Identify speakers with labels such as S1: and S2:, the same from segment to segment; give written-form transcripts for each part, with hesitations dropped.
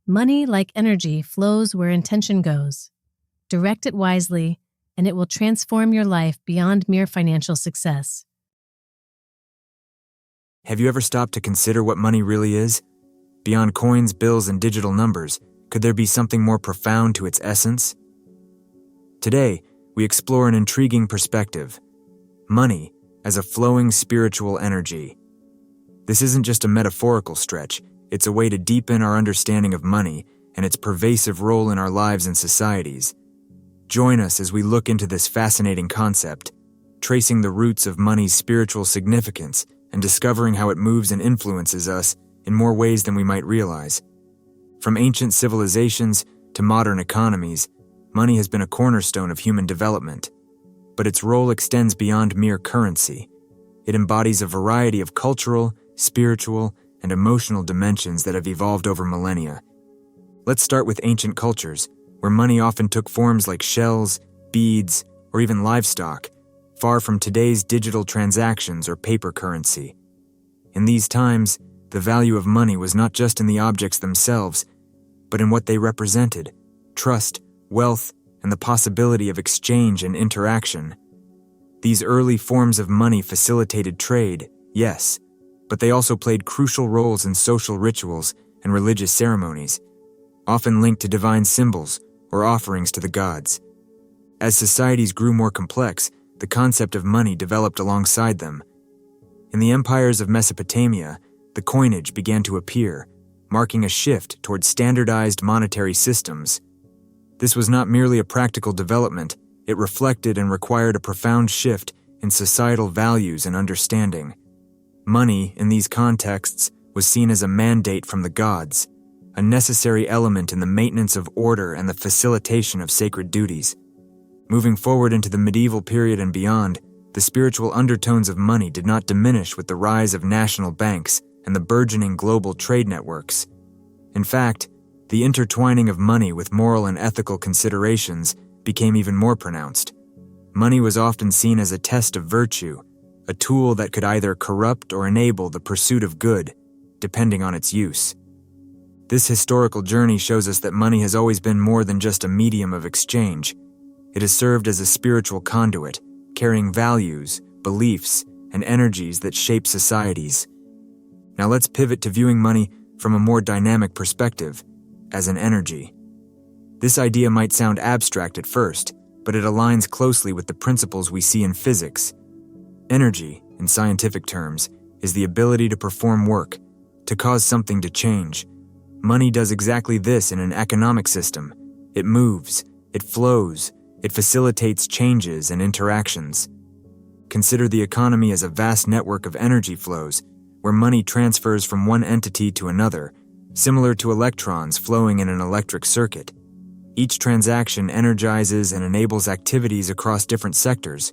S1: Money, like energy, flows where intention goes. Direct it wisely, and it will transform your life beyond mere financial success.
S2: Have you ever stopped to consider what money really is? Beyond coins, bills, and digital numbers, could there be something more profound to its essence? Today, we explore an intriguing perspective: money as a flowing spiritual energy. This isn't just a metaphorical stretch, it's a way to deepen our understanding of money and its pervasive role in our lives and societies. Join us as we look into this fascinating concept, tracing the roots of money's spiritual significance and discovering how it moves and influences us in more ways than we might realize. From ancient civilizations to modern economies, money has been a cornerstone of human development. But its role extends beyond mere currency. It embodies a variety of cultural, spiritual, and emotional dimensions that have evolved over millennia. Let's start with ancient cultures, where money often took forms like shells, beads, or even livestock, far from today's digital transactions or paper currency. In these times, the value of money was not just in the objects themselves, but in what they represented: trust, wealth, and the possibility of exchange and interaction. These early forms of money facilitated trade, yes, but they also played crucial roles in social rituals and religious ceremonies, often linked to divine symbols or offerings to the gods. As societies grew more complex, the concept of money developed alongside them. In the empires of Mesopotamia, the coinage began to appear, marking a shift towards standardized monetary systems. This was not merely a practical development, it reflected and required a profound shift in societal values and understanding. Money, in these contexts, was seen as a mandate from the gods, a necessary element in the maintenance of order and the facilitation of sacred duties. Moving forward into the medieval period and beyond, the spiritual undertones of money did not diminish with the rise of national banks and the burgeoning global trade networks. In fact, the intertwining of money with moral and ethical considerations became even more pronounced. Money was often seen as a test of virtue, a tool that could either corrupt or enable the pursuit of good, depending on its use. This historical journey shows us that money has always been more than just a medium of exchange. It has served as a spiritual conduit, carrying values, beliefs, and energies that shape societies. Now let's pivot to viewing money from a more dynamic perspective, as an energy. This idea might sound abstract at first, but it aligns closely with the principles we see in physics. Energy, in scientific terms, is the ability to perform work, to cause something to change. Money does exactly this in an economic system. It moves, it flows, it facilitates changes and interactions. Consider the economy as a vast network of energy flows, where money transfers from one entity to another, similar to electrons flowing in an electric circuit. Each transaction energizes and enables activities across different sectors.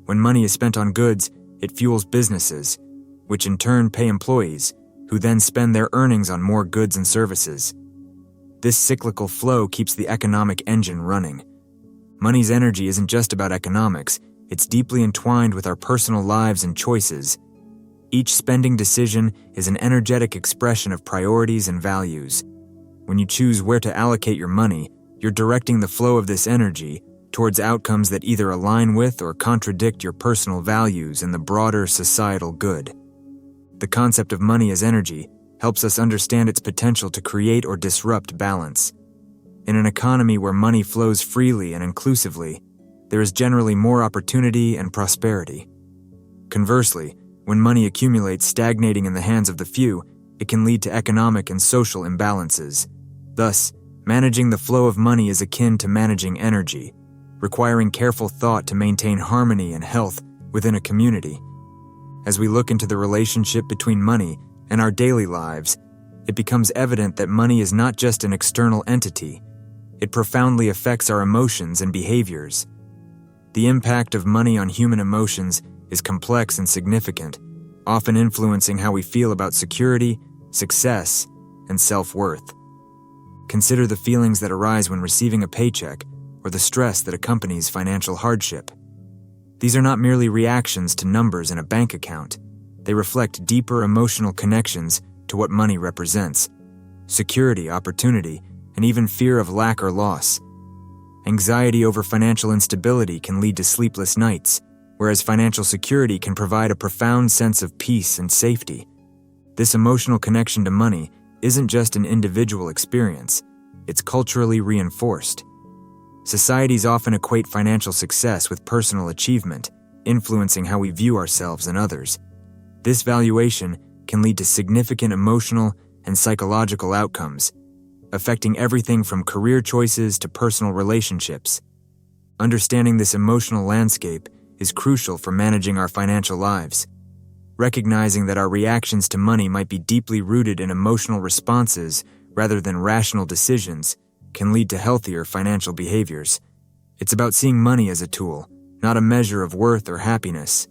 S2: When money is spent on goods, it fuels businesses, which in turn pay employees, who then spend their earnings on more goods and services. This cyclical flow keeps the economic engine running. Money's energy isn't just about economics, it's deeply entwined with our personal lives and choices. Each spending decision is an energetic expression of priorities and values. When you choose where to allocate your money, you're directing the flow of this energy towards outcomes that either align with or contradict your personal values and the broader societal good. The concept of money as energy helps us understand its potential to create or disrupt balance. In an economy where money flows freely and inclusively, there is generally more opportunity and prosperity. Conversely, when money accumulates stagnating in the hands of the few, it can lead to economic and social imbalances. Thus, managing the flow of money is akin to managing energy, requiring careful thought to maintain harmony and health within a community. As we look into the relationship between money and our daily lives, it becomes evident that money is not just an external entity. It profoundly affects our emotions and behaviors. The impact of money on human emotions is complex and significant, often influencing how we feel about security, success, and self-worth. Consider the feelings that arise when receiving a paycheck or the stress that accompanies financial hardship. These are not merely reactions to numbers in a bank account. They reflect deeper emotional connections to what money represents. security, opportunity, and even fear of lack or loss. Anxiety over financial instability can lead to sleepless nights, whereas financial security can provide a profound sense of peace and safety. This emotional connection to money isn't just an individual experience, it's culturally reinforced. Societies often equate financial success with personal achievement, influencing how we view ourselves and others. This valuation can lead to significant emotional and psychological outcomes, affecting everything from career choices to personal relationships. Understanding this emotional landscape is crucial for managing our financial lives. Recognizing that our reactions to money might be deeply rooted in emotional responses rather than rational decisions can lead to healthier financial behaviors. It's about seeing money as a tool, not a measure of worth or happiness.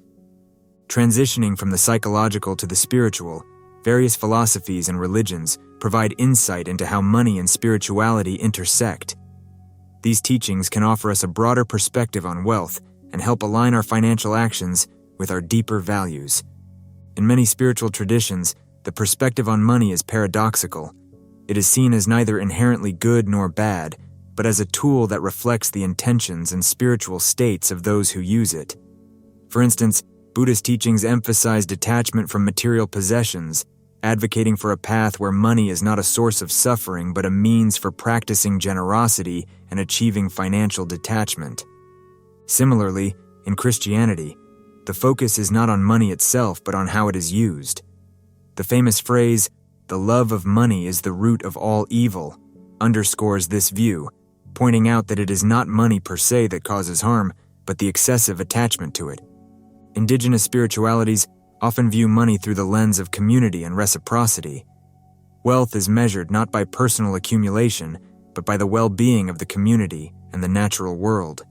S2: Transitioning from the psychological to the spiritual, various philosophies and religions provide insight into how money and spirituality intersect. These teachings can offer us a broader perspective on wealth and help align our financial actions with our deeper values. In many spiritual traditions, the perspective on money is paradoxical. It is seen as neither inherently good nor bad, but as a tool that reflects the intentions and spiritual states of those who use it. For instance, Buddhist teachings emphasize detachment from material possessions, advocating for a path where money is not a source of suffering but a means for practicing generosity and achieving financial detachment. Similarly, in Christianity, the focus is not on money itself but on how it is used. The famous phrase, "The love of money is the root of all evil," underscores this view, pointing out that it is not money per se that causes harm, but the excessive attachment to it. Indigenous spiritualities often view money through the lens of community and reciprocity. Wealth is measured not by personal accumulation, but by the well-being of the community and the natural world.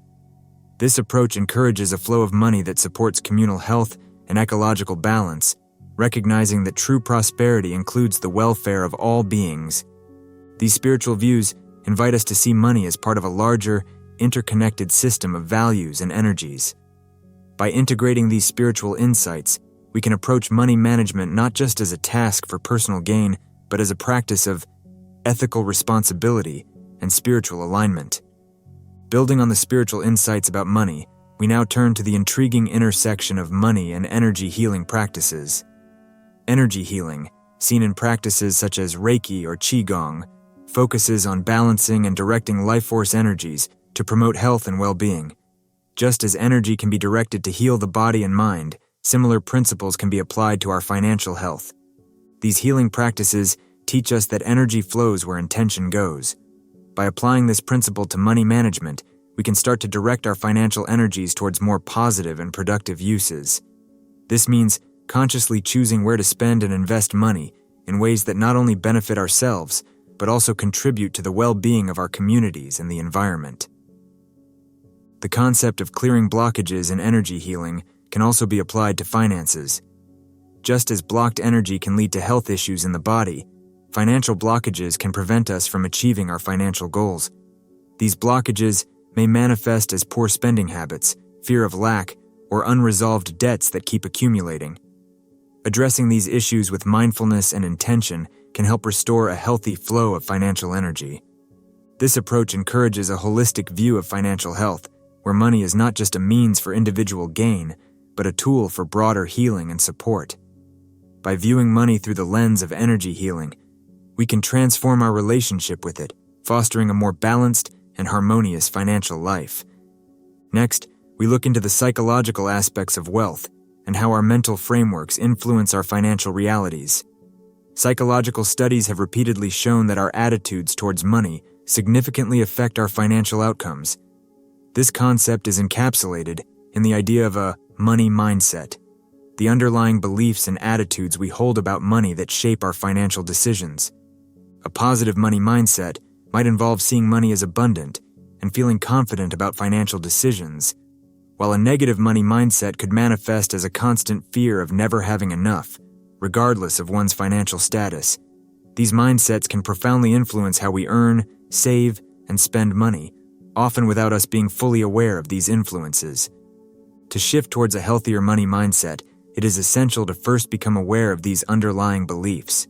S2: This approach encourages a flow of money that supports communal health and ecological balance, recognizing that true prosperity includes the welfare of all beings. These spiritual views invite us to see money as part of a larger, interconnected system of values and energies. By integrating these spiritual insights, we can approach money management not just as a task for personal gain, but as a practice of ethical responsibility and spiritual alignment. Building on the spiritual insights about money, we now turn to the intriguing intersection of money and energy healing practices. Energy healing, seen in practices such as Reiki or Qigong, focuses on balancing and directing life force energies to promote health and well-being. Just as energy can be directed to heal the body and mind, similar principles can be applied to our financial health. These healing practices teach us that energy flows where intention goes. By applying this principle to money management, we can start to direct our financial energies towards more positive and productive uses. This means consciously choosing where to spend and invest money in ways that not only benefit ourselves, but also contribute to the well-being of our communities and the environment. The concept of clearing blockages in energy healing can also be applied to finances. Just as blocked energy can lead to health issues in the body, financial blockages can prevent us from achieving our financial goals. These blockages may manifest as poor spending habits, fear of lack, or unresolved debts that keep accumulating. Addressing these issues with mindfulness and intention can help restore a healthy flow of financial energy. This approach encourages a holistic view of financial health, where money is not just a means for individual gain, but a tool for broader healing and support. By viewing money through the lens of energy healing, we can transform our relationship with it, fostering a more balanced and harmonious financial life. Next, we look into the psychological aspects of wealth and how our mental frameworks influence our financial realities. Psychological studies have repeatedly shown that our attitudes towards money significantly affect our financial outcomes. This concept is encapsulated in the idea of a money mindset, the underlying beliefs and attitudes we hold about money that shape our financial decisions. A positive money mindset might involve seeing money as abundant and feeling confident about financial decisions, while a negative money mindset could manifest as a constant fear of never having enough, regardless of one's financial status. These mindsets can profoundly influence how we earn, save, and spend money, often without us being fully aware of these influences. To shift towards a healthier money mindset, it is essential to first become aware of these underlying beliefs.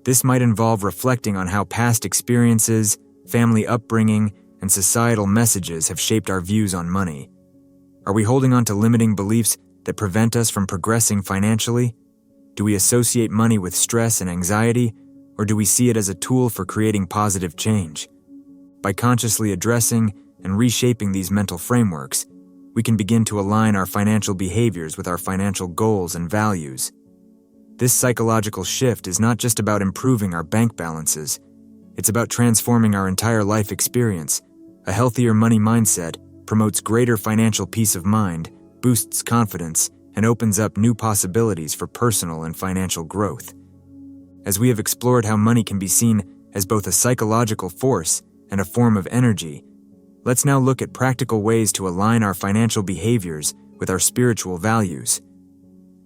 S2: This might involve reflecting on how past experiences, family upbringing, and societal messages have shaped our views on money. Are we holding on to limiting beliefs that prevent us from progressing financially? Do we associate money with stress and anxiety, or do we see it as a tool for creating positive change? By consciously addressing and reshaping these mental frameworks, we can begin to align our financial behaviors with our financial goals and values. This psychological shift is not just about improving our bank balances, it's about transforming our entire life experience. A healthier money mindset promotes greater financial peace of mind, boosts confidence, and opens up new possibilities for personal and financial growth. As we have explored how money can be seen as both a psychological force and a form of energy, let's now look at practical ways to align our financial behaviors with our spiritual values.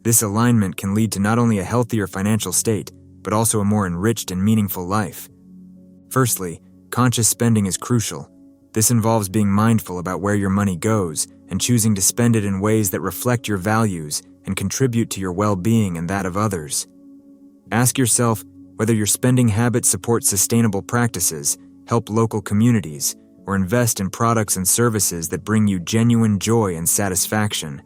S2: This alignment can lead to not only a healthier financial state, but also a more enriched and meaningful life. Firstly, conscious spending is crucial. This involves being mindful about where your money goes and choosing to spend it in ways that reflect your values and contribute to your well-being and that of others. Ask yourself whether your spending habits support sustainable practices, help local communities, or invest in products and services that bring you genuine joy and satisfaction.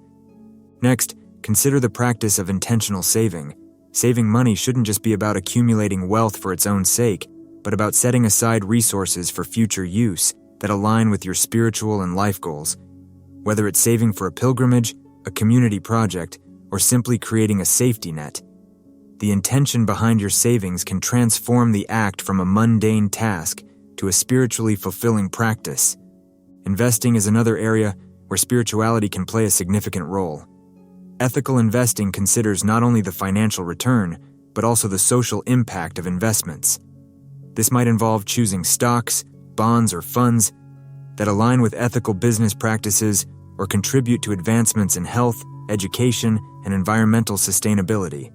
S2: Next, consider the practice of intentional saving. Saving money shouldn't just be about accumulating wealth for its own sake, but about setting aside resources for future use that align with your spiritual and life goals. Whether it's saving for a pilgrimage, a community project, or simply creating a safety net, the intention behind your savings can transform the act from a mundane task to a spiritually fulfilling practice. Investing is another area where spirituality can play a significant role. Ethical investing considers not only the financial return, but also the social impact of investments. This might involve choosing stocks, bonds, or funds that align with ethical business practices or contribute to advancements in health, education, and environmental sustainability.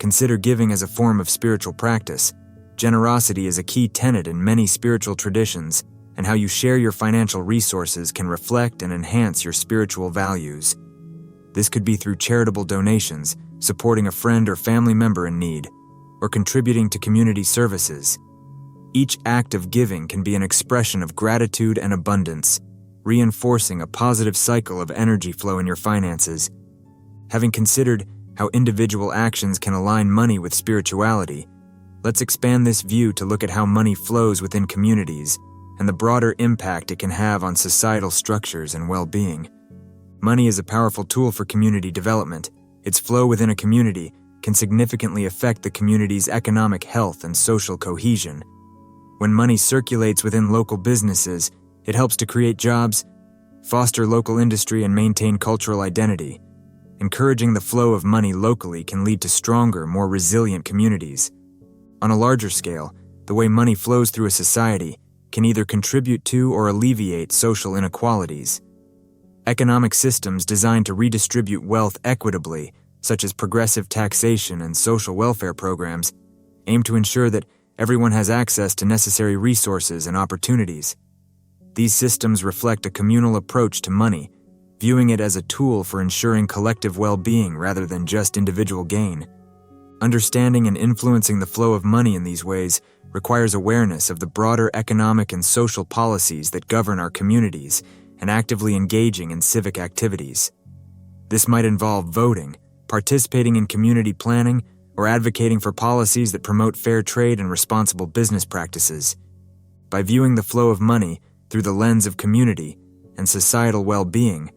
S2: Consider giving as a form of spiritual practice. Generosity is a key tenet in many spiritual traditions, and how you share your financial resources can reflect and enhance your spiritual values. This could be through charitable donations, supporting a friend or family member in need, or contributing to community services. Each act of giving can be an expression of gratitude and abundance, reinforcing a positive cycle of energy flow in your finances. Having considered how individual actions can align money with spirituality, let's expand this view to look at how money flows within communities and the broader impact it can have on societal structures and well-being. Money is a powerful tool for community development. Its flow within a community can significantly affect the community's economic health and social cohesion. When money circulates within local businesses, it helps to create jobs, foster local industry, and maintain cultural identity. Encouraging the flow of money locally can lead to stronger, more resilient communities. On a larger scale, the way money flows through a society can either contribute to or alleviate social inequalities. Economic systems designed to redistribute wealth equitably, such as progressive taxation and social welfare programs, aim to ensure that everyone has access to necessary resources and opportunities. These systems reflect a communal approach to money, viewing it as a tool for ensuring collective well-being rather than just individual gain. Understanding and influencing the flow of money in these ways requires awareness of the broader economic and social policies that govern our communities and actively engaging in civic activities. This might involve voting, participating in community planning, or advocating for policies that promote fair trade and responsible business practices. By viewing the flow of money through the lens of community and societal well-being,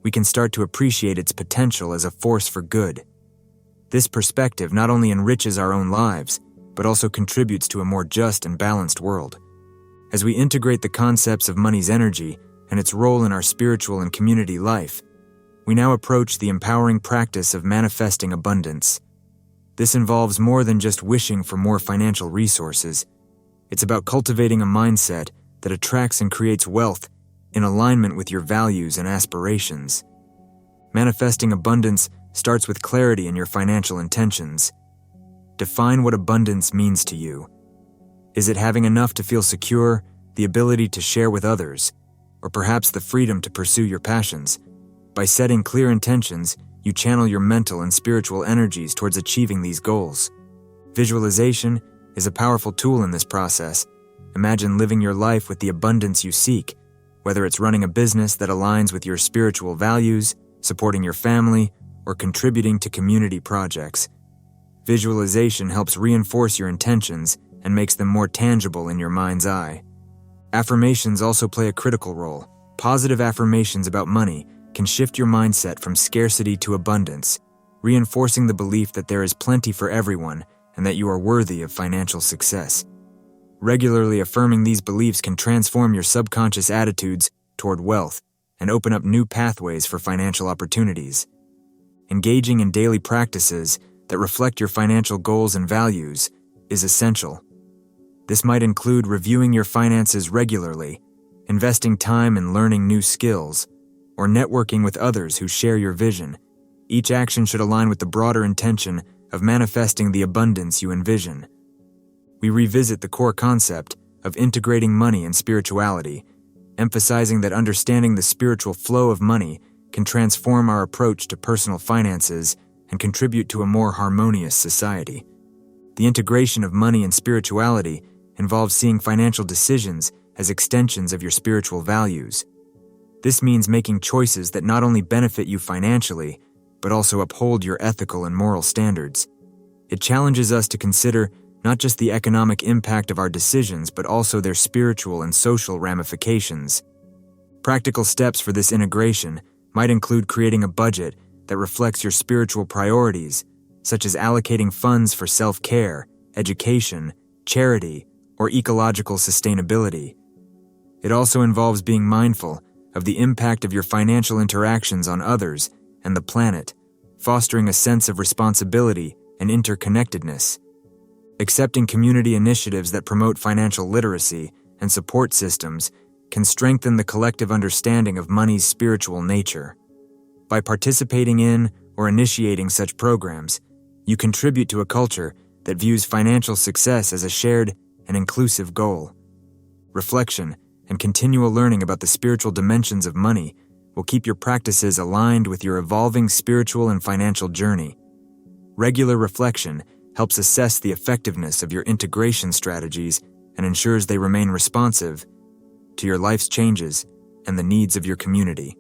S2: we can start to appreciate its potential as a force for good. This perspective not only enriches our own lives, but also contributes to a more just and balanced world. As we integrate the concepts of money's energy and its role in our spiritual and community life, we now approach the empowering practice of manifesting abundance. This involves more than just wishing for more financial resources. It's about cultivating a mindset that attracts and creates wealth in alignment with your values and aspirations. Manifesting abundance starts with clarity in your financial intentions. Define what abundance means to you. Is it having enough to feel secure, the ability to share with others, or perhaps the freedom to pursue your passions? By setting clear intentions, you channel your mental and spiritual energies towards achieving these goals. Visualization is a powerful tool in this process. Imagine living your life with the abundance you seek, whether it's running a business that aligns with your spiritual values, supporting your family, or contributing to community projects. Visualization helps reinforce your intentions and makes them more tangible in your mind's eye. Affirmations also play a critical role. Positive affirmations about money can shift your mindset from scarcity to abundance, reinforcing the belief that there is plenty for everyone and that you are worthy of financial success. Regularly affirming these beliefs can transform your subconscious attitudes toward wealth and open up new pathways for financial opportunities. Engaging in daily practices that reflect your financial goals and values is essential. This might include reviewing your finances regularly, investing time in learning new skills, or networking with others who share your vision. Each action should align with the broader intention of manifesting the abundance you envision. We revisit the core concept of integrating money and spirituality, emphasizing that understanding the spiritual flow of money can transform our approach to personal finances and contribute to a more harmonious society. The integration of money and spirituality involves seeing financial decisions as extensions of your spiritual values. This means making choices that not only benefit you financially, but also uphold your ethical and moral standards. It challenges us to consider not just the economic impact of our decisions, but also their spiritual and social ramifications. Practical steps for this integration might include creating a budget that reflects your spiritual priorities, such as allocating funds for self-care, education, charity, or ecological sustainability. It also involves being mindful of the impact of your financial interactions on others and the planet, fostering a sense of responsibility and interconnectedness. Accepting community initiatives that promote financial literacy and support systems can strengthen the collective understanding of money's spiritual nature. By participating in or initiating such programs, you contribute to a culture that views financial success as a shared and inclusive goal. Reflection and continual learning about the spiritual dimensions of money will keep your practices aligned with your evolving spiritual and financial journey. Regular reflection helps assess the effectiveness of your integration strategies and ensures they remain responsive to your life's changes and the needs of your community.